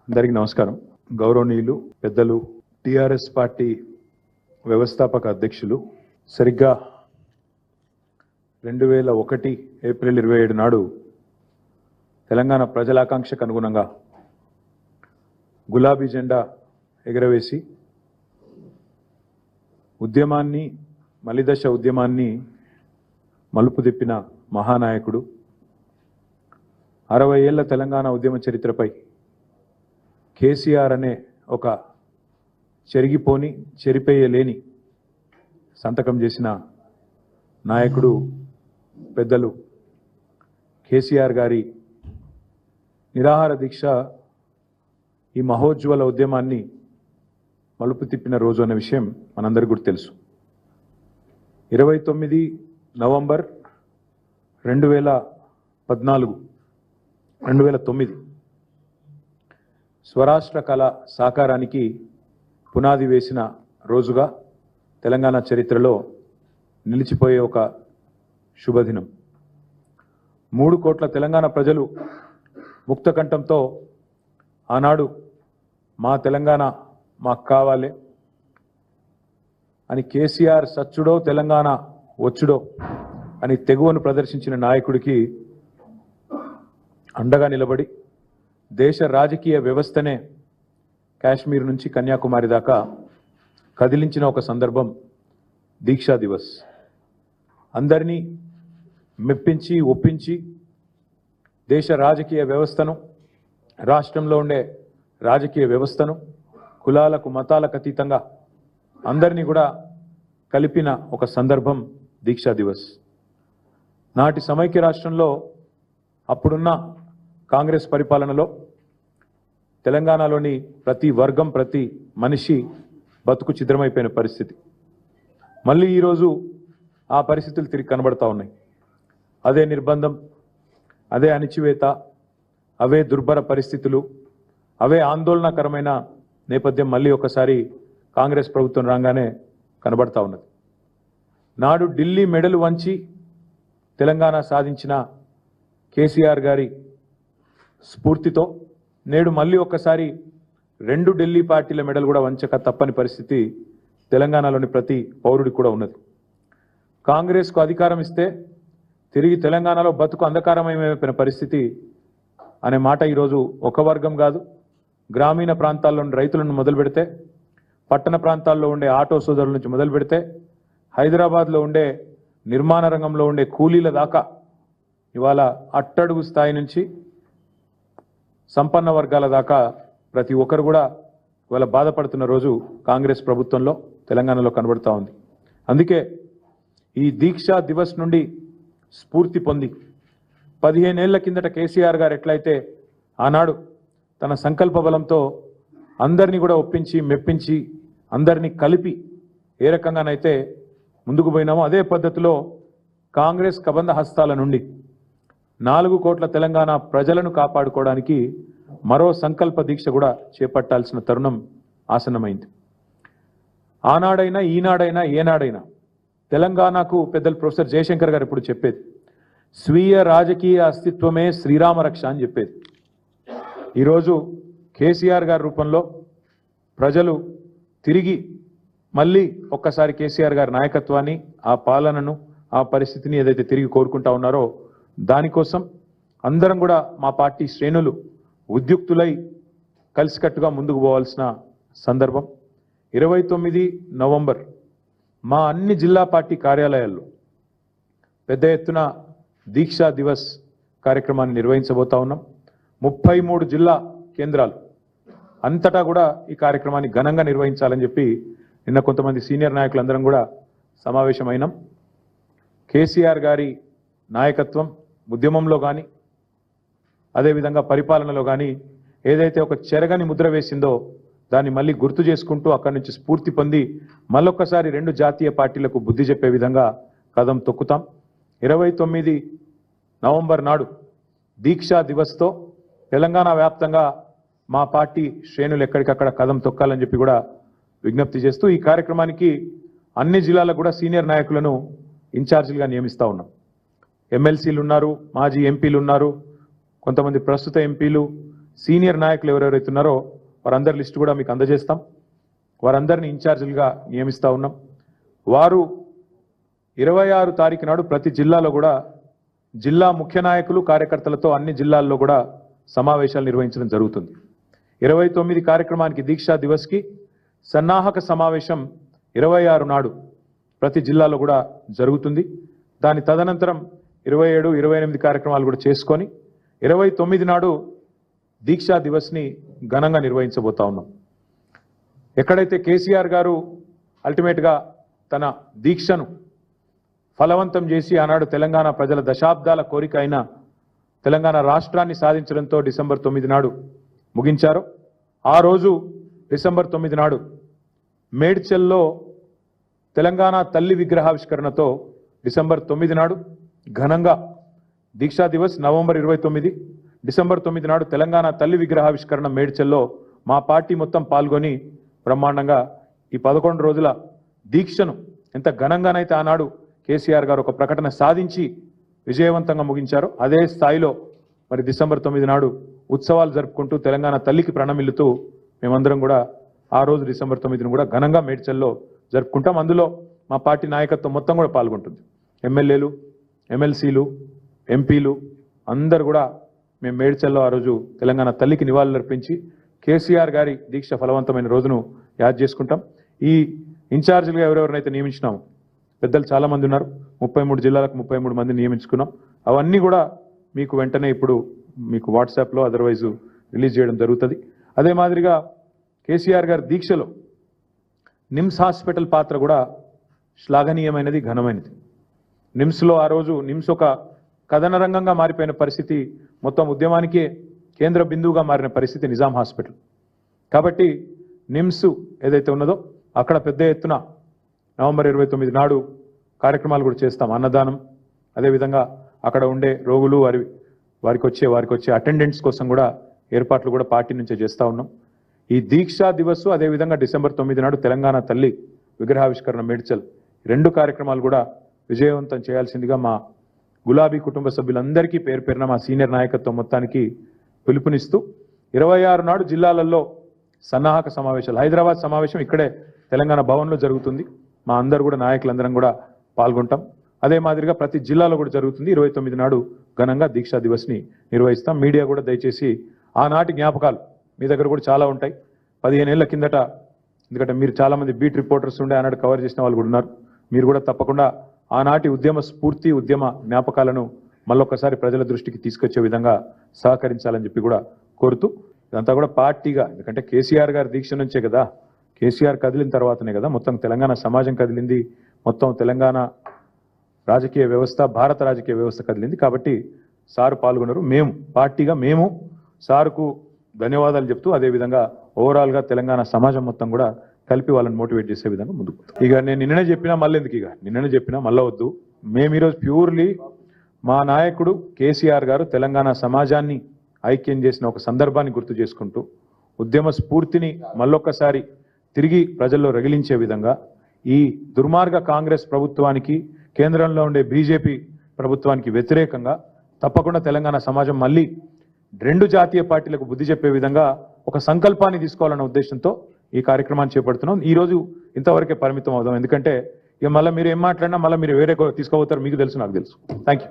అందరికీ నమస్కారం. గౌరవనీయులు పెద్దలు టిఆర్ఎస్ పార్టీ వ్యవస్థాపక అధ్యక్షులు సరిగ్గా 2001 ఏప్రిల్ 27 నాడు తెలంగాణ ప్రజల ఆకాంక్షకు అనుగుణంగా గులాబీ జెండా ఎగరవేసి ఉద్యమాన్ని మలిదశ ఉద్యమాన్ని మలుపు తిప్పిన మహానాయకుడు 60 ఏళ్ల తెలంగాణ ఉద్యమ చరిత్రపై కేసీఆర్ అనే ఒక చెరిపేయలేని సంతకం చేసిన నాయకుడు పెద్దలు కేసీఆర్ గారి నిరాహార దీక్ష ఈ మహోజ్వల ఉద్యమాన్ని మలుపు తిప్పిన రోజు అనే విషయం మనందరికీ కూడా తెలుసు. 29 నవంబర్ 2009 స్వరాష్ట్ర కళ సాకారానికి పునాది వేసిన రోజుగా తెలంగాణ చరిత్రలో నిలిచిపోయే ఒక శుభదినం. 3 కోట్ల తెలంగాణ ప్రజలు ముక్తకంఠంతో ఆనాడు మా తెలంగాణ మాకు కావాలి అని కేసీఆర్ సచ్చుడో తెలంగాణ వచ్చుడో అని తెగువను ప్రదర్శించిన నాయకుడికి అండగా నిలబడి దేశ రాజకీయ వ్యవస్థనే కాశ్మీర్ నుంచి కన్యాకుమారి దాకా కదిలించిన ఒక సందర్భం దీక్షా దివస్. అందరినీ మెప్పించి ఒప్పించి దేశ రాజకీయ వ్యవస్థను, రాష్ట్రంలో ఉండే రాజకీయ వ్యవస్థను కులాలకు మతాలకు అతీతంగా అందరినీ కూడా కలిపిన ఒక సందర్భం దీక్షా దివస్. నాటి సమైక్య రాష్ట్రంలో అప్పుడున్న కాంగ్రెస్ పరిపాలనలో తెలంగాణలోని ప్రతి వర్గం, ప్రతి మనిషి బతుకు ఛిద్రమైపోయిన పరిస్థితి. మళ్ళీ ఈరోజు ఆ పరిస్థితులు తిరిగి కనబడతా ఉన్నాయి. అదే నిర్బంధం, అదే అణిచివేత, అవే దుర్భర పరిస్థితులు, అవే ఆందోళనకరమైన నేపథ్యం మళ్ళీ ఒకసారి కాంగ్రెస్ ప్రభుత్వం రాగానే కనబడతా ఉన్నది. నాడు ఢిల్లీ మెడలు వంచి తెలంగాణ సాధించిన కేసీఆర్ గారి స్ఫూర్తితో నేడు మళ్ళీ ఒక్కసారి 2 ఢిల్లీ పార్టీల మెడలు కూడా వంచక తప్పని పరిస్థితి తెలంగాణలోని ప్రతి పౌరుడికి కూడా ఉన్నది. కాంగ్రెస్కు అధికారం ఇస్తే తిరిగి తెలంగాణలో బతుకు అంధకారమయమైపోయిన పరిస్థితి అనే మాట ఈరోజు ఒక వర్గం కాదు, గ్రామీణ ప్రాంతాల్లోని రైతులను మొదలు పెడితే, పట్టణ ప్రాంతాల్లో ఉండే ఆటో సోదరుల నుంచి మొదలు పెడితే, హైదరాబాద్లో ఉండే నిర్మాణ రంగంలో ఉండే కూలీల దాకా ఇవాళ అట్టడుగు స్థాయి నుంచి సంపన్న వర్గాల దాకా ప్రతి ఒక్కరు కూడా ఇవాళ బాధపడుతున్న రోజు కాంగ్రెస్ ప్రభుత్వంలో తెలంగాణలో కనబడతా ఉంది. అందుకే ఈ దీక్షా దివస్ నుండి స్ఫూర్తి పొంది 15 ఏళ్ల కిందట కేసీఆర్ గారు ఎట్లయితే ఆనాడు తన సంకల్ప బలంతో అందరినీ కూడా ఒప్పించి మెప్పించి అందరినీ కలిపి ఏ రకంగానైతే ముందుకు పోయినామో అదే పద్ధతిలో కాంగ్రెస్ కబంధ హస్తాల నుండి 4 కోట్ల తెలంగాణ ప్రజలను కాపాడుకోవడానికి మరో సంకల్ప దీక్ష కూడా చేపట్టాల్సిన తరుణం ఆసన్నమైంది. ఆనాడైనా ఈనాడైనా ఏనాడైనా తెలంగాణకు పెద్దలు ప్రొఫెసర్ జయశంకర్ గారు ఇప్పుడు చెప్పేది స్వీయ రాజకీయ అస్తిత్వమే శ్రీరామ రక్ష అని చెప్పేది. ఈరోజు కేసీఆర్ గారి రూపంలో ప్రజలు తిరిగి మళ్ళీ ఒక్కసారి కేసీఆర్ గారి నాయకత్వాన్ని, ఆ పాలనను, ఆ పరిస్థితిని ఏదైతే తిరిగి కోరుకుంటా ఉన్నారో దానికోసం అందరం కూడా మా పార్టీ శ్రేణులు ఉద్యుక్తులై కలిసికట్టుగా ముందుకు పోవాల్సిన సందర్భం. 29 నవంబర్ మా అన్ని జిల్లా పార్టీ కార్యాలయాల్లో పెద్ద ఎత్తున దీక్షా దివస్ కార్యక్రమాన్ని నిర్వహించబోతా ఉన్నాం. 33 జిల్లా కేంద్రాలు అంతటా కూడా ఈ కార్యక్రమాన్ని ఘనంగా నిర్వహించాలని చెప్పి నిన్న కొంతమంది సీనియర్ నాయకులందరం కూడా సమావేశమైనాం. కేసీఆర్ గారి నాయకత్వం ఉద్యమంలో కానీ అదేవిధంగా పరిపాలనలో కానీ ఏదైతే ఒక చెరగని ముద్ర వేసిందో దాన్ని మళ్ళీ గుర్తు చేసుకుంటూ అక్కడి నుంచి స్ఫూర్తి పొంది మళ్ళొక్కసారి 2 జాతీయ పార్టీలకు బుద్ధి చెప్పే విధంగా కదం తొక్కుతాం. 29 నవంబర్ నాడు దీక్షా దివస్తో తెలంగాణ వ్యాప్తంగా మా పార్టీ శ్రేణులు ఎక్కడికక్కడ కదం తొక్కాలని చెప్పి కూడా విజ్ఞప్తి చేస్తూ ఈ కార్యక్రమానికి అన్ని జిల్లాలకు కూడా సీనియర్ నాయకులను ఇన్ఛార్జీలుగా నియమిస్తూ ఉన్నాం. ఎమ్మెల్సీలు ఉన్నారు, మాజీ ఎంపీలు ఉన్నారు, కొంతమంది ప్రస్తుత ఎంపీలు, సీనియర్ నాయకులు ఎవరెవరైతే ఉన్నారో వారందరి లిస్టు కూడా మీకు అందజేస్తాం. వారందరినీ ఇన్ఛార్జీలుగా నియమిస్తూ ఉన్నాం. వారు 26 తారీఖు నాడు ప్రతి జిల్లాలో కూడా జిల్లా ముఖ్య నాయకులు కార్యకర్తలతో అన్ని జిల్లాల్లో కూడా సమావేశాలు నిర్వహించడం జరుగుతుంది. 29 కార్యక్రమానికి దీక్షా దివస్కి సన్నాహక సమావేశం 26 నాడు ప్రతి జిల్లాలో కూడా జరుగుతుంది. దాని తదనంతరం 27, 28 కార్యక్రమాలు కూడా చేసుకొని 29 నాడు దీక్షా దివస్ని ఘనంగా నిర్వహించబోతా ఉన్నాం. ఎక్కడైతే కేసీఆర్ గారు అల్టిమేట్గా తన దీక్షను ఫలవంతం చేసి ఆనాడు తెలంగాణ ప్రజల దశాబ్దాల కోరిక అయిన తెలంగాణ రాష్ట్రాన్ని సాధించడంతో డిసెంబర్ 9 నాడు ముగించారు. ఆ రోజు డిసెంబర్ 9 నాడు మేడ్చల్లో తెలంగాణ తల్లి విగ్రహావిష్కరణతో డిసెంబర్ 9 నాడు ఘనంగా దీక్షా దివస్ నవంబర్ 29, డిసెంబర్ 9 నాడు తెలంగాణ తల్లి విగ్రహావిష్కరణ మేడ్చల్లో మా పార్టీ మొత్తం పాల్గొని బ్రహ్మాండంగా ఈ 11 రోజుల దీక్షను ఎంత ఘనంగానైతే ఆనాడు కేసీఆర్ గారు ఒక ప్రకటన సాధించి విజయవంతంగా ముగించారో అదే స్థాయిలో మరి డిసెంబర్ 9 నాడు ఉత్సవాలు జరుపుకుంటూ తెలంగాణ తల్లికి ప్రణమిల్లుతూ మేమందరం కూడా ఆ రోజు డిసెంబర్ 9ను కూడా ఘనంగా మేడ్చల్లో జరుపుకుంటాం. అందులో మా పార్టీ నాయకత్వం మొత్తం కూడా పాల్గొంటుంది. ఎమ్మెల్యేలు, ఎమ్మెల్సీలు, ఎంపీలు అందరు కూడా మేము మేడ్చల్లో ఆ రోజు తెలంగాణ తల్లికి నివాళులర్పించి కేసీఆర్ గారి దీక్ష ఫలవంతమైన రోజును యాద్ చేసుకుంటాం. ఈ ఇన్ఛార్జీలుగా ఎవరెవరినైతే నియమించినామో పెద్దలు చాలామంది ఉన్నారు. 33 జిల్లాలకు 33 మందిని నియమించుకున్నాం. అవన్నీ కూడా మీకు వెంటనే ఇప్పుడు మీకు వాట్సాప్లో అదర్వైజ్ రిలీజ్ చేయడం జరుగుతుంది. అదే మాదిరిగా కేసీఆర్ గారి దీక్షలో నిమ్స్ హాస్పిటల్ పాత్ర కూడా శ్లాఘనీయమైనది, ఘనమైనది. నిమ్స్లో ఆ రోజు నిమ్స్ ఒక కథన రంగంగా మారిపోయిన పరిస్థితి, మొత్తం ఉద్యమానికే కేంద్ర బిందువుగా మారిన పరిస్థితి నిజాం హాస్పిటల్. కాబట్టి నిమ్స్ ఏదైతే ఉన్నదో అక్కడ పెద్ద ఎత్తున నవంబర్ 29 నాడు కార్యక్రమాలు కూడా చేస్తాం. అన్నదానం, అదేవిధంగా అక్కడ ఉండే రోగులు వారికి వచ్చే అటెండెంట్స్ కోసం కూడా ఏర్పాట్లు కూడా పార్టీ నుంచే చేస్తూ ఉన్నాం. ఈ దీక్షా దివస్ అదేవిధంగా డిసెంబర్ 9 నాడు తెలంగాణ తల్లి విగ్రహావిష్కరణ మేడ్చల్ 2 కార్యక్రమాలు కూడా విజయవంతం చేయాల్సిందిగా మా గులాబీ కుటుంబ సభ్యులందరికీ పేరు పేరున మా సీనియర్ నాయకత్వం మొత్తానికి పిలుపునిస్తూ 26 నాడు జిల్లాలలో సన్నాహక సమావేశాలు, హైదరాబాద్ సమావేశం ఇక్కడే తెలంగాణ భవన్లో జరుగుతుంది. మా అందరు కూడా నాయకులందరం కూడా పాల్గొంటాం. అదే మాదిరిగా ప్రతి జిల్లాలో కూడా జరుగుతుంది. 29 నాడు ఘనంగా దీక్షా దివస్ని నిర్వహిస్తాం. మీడియా కూడా దయచేసి ఆనాటి జ్ఞాపకాలు మీ దగ్గర కూడా చాలా ఉంటాయి. 15 ఏళ్ల కిందట, ఎందుకంటే మీరు చాలామంది బీట్ రిపోర్టర్స్ ఉండే ఆనాడు కవర్ చేసిన వాళ్ళు కూడా ఉన్నారు. మీరు కూడా తప్పకుండా ఆనాటి ఉద్యమ స్ఫూర్తి, ఉద్యమ జ్ఞాపకాలను మళ్ళొక్కసారి ప్రజల దృష్టికి తీసుకొచ్చే విధంగా సహకరించాలని చెప్పి కూడా కోరుతూ, ఇదంతా కూడా పార్టీగా, ఎందుకంటే కేసీఆర్ గారి దీక్ష నుంచే కదా, కేసీఆర్ కదిలిన తర్వాతనే కదా మొత్తం తెలంగాణ సమాజం కదిలింది, మొత్తం తెలంగాణ రాజకీయ వ్యవస్థ, భారత రాజకీయ వ్యవస్థ కదిలింది. కాబట్టి సారు పాల్గొన్నారు. మేము పార్టీగా మేము సారుకు ధన్యవాదాలు చెప్తూ, అదేవిధంగా ఓవరాల్గా తెలంగాణ సమాజం మొత్తం కూడా కలిపి వాళ్ళని మోటివేట్ చేసే విధంగా ముందుకు. ఇక నేను నిన్ననే చెప్పినా మళ్ళీ ఎందుకు, నిన్ననే చెప్పినా మళ్ళీ వద్దు. మేము ఈరోజు ప్యూర్లీ మా నాయకుడు కేసీఆర్ గారు తెలంగాణ సమాజాన్ని ఐక్యం చేసిన ఒక సందర్భాన్ని గుర్తు చేసుకుంటూ, ఉద్యమ స్ఫూర్తిని మళ్ళొక్కసారి తిరిగి ప్రజల్లో రగిలించే విధంగా ఈ దుర్మార్గ కాంగ్రెస్ ప్రభుత్వానికి, కేంద్రంలో ఉండే బీజేపీ ప్రభుత్వానికి వ్యతిరేకంగా తప్పకుండా తెలంగాణ సమాజం మళ్ళీ 2 జాతీయ పార్టీలకు బుద్ధి చెప్పే విధంగా ఒక సంకల్పాన్ని తీసుకోవాలన్న ఉద్దేశంతో ఈ కార్యక్రమాన్ని చేపడుతున్నాం. ఈ రోజు ఇంతవరకే పరిమితం అవుదాం. ఎందుకంటే ఇక మళ్ళీ మీరు ఏం మాట్లాడినా మళ్ళీ మీరు వేరే తీసుకోబోతారు, మీకు తెలుసు, నాకు తెలుసు. Thank you.